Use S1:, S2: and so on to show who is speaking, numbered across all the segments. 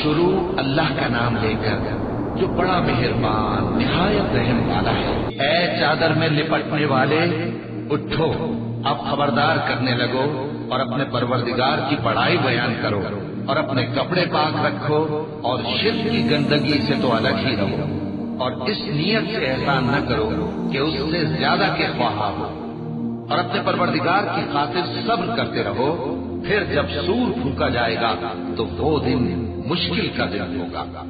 S1: شروع اللہ کا نام لے کر جو بڑا مہربان نہایت رحم والا ہے۔ اے چادر میں لپٹنے والے، اٹھو، اب خبردار کرنے لگو اور اپنے پروردگار کی بڑائی بیان کرو اور اپنے کپڑے پاک رکھو اور شرک کی گندگی سے تو الگ ہی رہو، اور اس نیت سے احسان نہ کرو کہ اس سے زیادہ کے خواہاں ہو، اور اپنے پروردگار کی خاطر صبر کرتے رہو۔ پھر جب سور پھونکا جائے گا تو وہ دن مشکل کا دن ہوگا،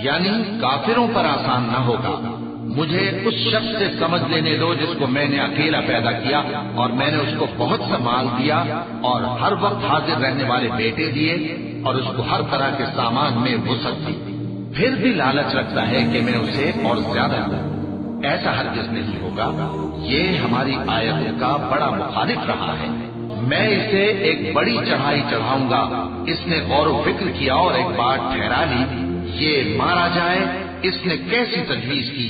S1: یعنی کافروں پر آسان نہ ہوگا۔ مجھے اس شخص سے سمجھ لینے دو جس کو میں نے اکیلا پیدا کیا اور میں نے اس کو بہت سا مال دیا اور ہر وقت حاضر رہنے والے بیٹے دیے اور اس کو ہر طرح کے سامان میں وسعت دی، پھر بھی لالچ رکھتا ہے کہ میں اسے اور زیادہ دوں۔ ایسا ہرگز نہیں ہوگا، یہ ہماری آیتوں کا بڑا مخالف رہا ہے۔ میں اسے ایک بڑی چڑھائی چڑھاؤں گا، اس نے غور و فکر کیا اور ایک بات ٹھہرا لی، یہ مارا جائے، اس نے کیسی تجویز کی،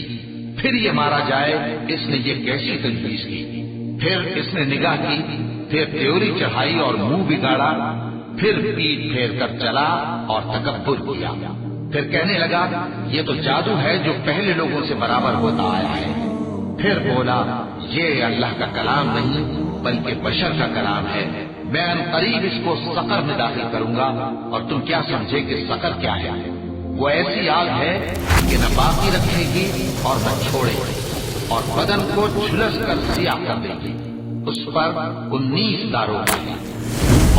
S1: پھر یہ مارا جائے، اس نے یہ کیسی تجویز کی، پھر اس نے نگاہ کی، پھر تیوری چڑھائی اور منہ بگاڑا، پھر پیٹ پھیر کر چلا اور تکبر کیا، پھر کہنے لگا یہ تو جادو ہے جو پہلے لوگوں سے برابر ہوتا آیا ہے، پھر بولا یہ اللہ کا کلام نہیں بلکہ بشر کا کلام ہے، میں ان قریب اس کو سقر میں داخل کروں گا، اور تم کیا سمجھے کہ سقر کیا ہے؟ وہ ایسی آگ ہے کہ نہ باقی رکھے گی اور نہ چھوڑے گی، اور بدن کو جھلس کر سیاہ کر دے گی، اس پر 19 داروغہ ہیں،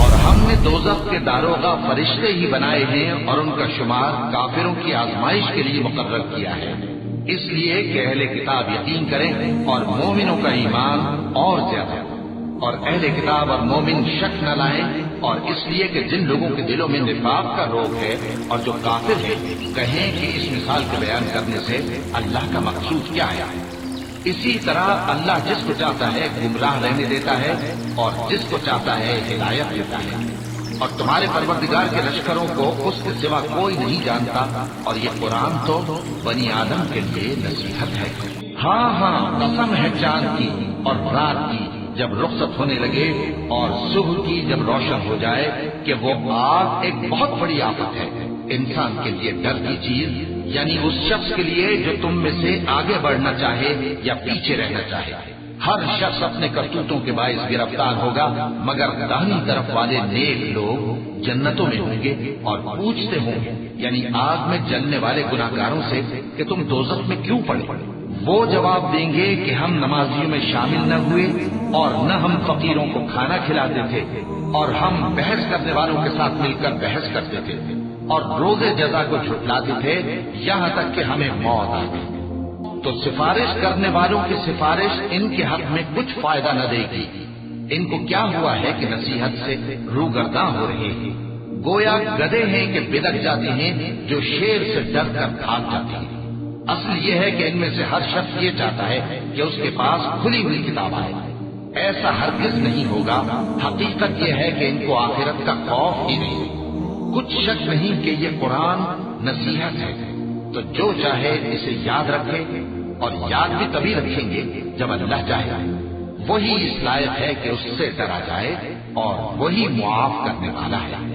S1: اور ہم نے دوزخ کے داروغہ فرشتے ہی بنائے ہیں اور ان کا شمار کافروں کی آزمائش کے لیے مقرر کیا ہے، اس لیے کہ اہل کتاب یقین کریں اور مومنوں کا ایمان اور زیادہ، اور اہل کتاب اور مومن شک نہ لائیں، اور اس لیے کہ جن لوگوں کے دلوں میں نفاق کا روگ ہے اور جو کافر ہیں کہیں کہ اس مثال کو بیان کرنے سے اللہ کا مقصود کیا ہے۔ اسی طرح اللہ جس کو چاہتا ہے گمراہ رہنے دیتا ہے اور جس کو چاہتا ہے ہدایت دیتا ہے، اور تمہارے پروردگار کے لشکروں کو اس کے سوا کوئی نہیں جانتا، اور یہ قرآن تو بنی آدم کے لیے نصیحت ہے۔ ہاں ہاں، قسم ہے چاند کی اور رات کی جب رخصت ہونے لگے اور صبح کی جب روشن ہو جائے، کہ وہ آگ ایک بہت بڑی آفت ہے انسان کے لیے ڈر کی چیز، یعنی اس شخص کے لیے جو تم میں سے آگے بڑھنا چاہے یا پیچھے رہنا چاہے۔ ہر شخص اپنے کرتوتوں کے باعث گرفتار ہوگا، مگر داہنی طرف والے نیک لوگ جنتوں میں ہوں گے اور پوچھتے ہوں گے، یعنی آگ میں جلنے والے گناہگاروں سے کہ تم دوزخ میں کیوں پڑے؟ وہ جواب دیں گے کہ ہم نمازیوں میں شامل نہ ہوئے اور نہ ہم فقیروں کو کھانا کھلاتے تھے، اور ہم بحث کرنے والوں کے ساتھ مل کر بحث کرتے تھے اور روز جزا کو جھٹلاتے تھے یہاں تک کہ ہمیں موت آ گئی۔ تو سفارش کرنے والوں کی سفارش ان کے حق میں کچھ فائدہ نہ دے گی، ان کو کیا ہوا ہے کہ نصیحت سے روگرداں ہو رہے ہیں، گویا گدھے ہیں کہ بدک جاتے ہیں جو شیر سے ڈر کر بھاگ جاتے ہیں۔ اصل یہ ہے کہ ان میں سے ہر شخص یہ چاہتا ہے کہ اس کے پاس کھلی ہوئی کتاب آئے، ایسا ہرگز نہیں ہوگا۔ حقیقت یہ ہے کہ ان کو آخرت کا خوف ہی نہیں، کچھ شک نہیں کہ یہ قرآن نصیحت ہے، تو جو چاہے اسے یاد رکھے، اور یاد بھی تبھی رکھیں گے جب اللہ چاہے، وہی اس لائق ہے کہ اس سے ڈرا جائے اور وہی معاف کرنے والا ہے۔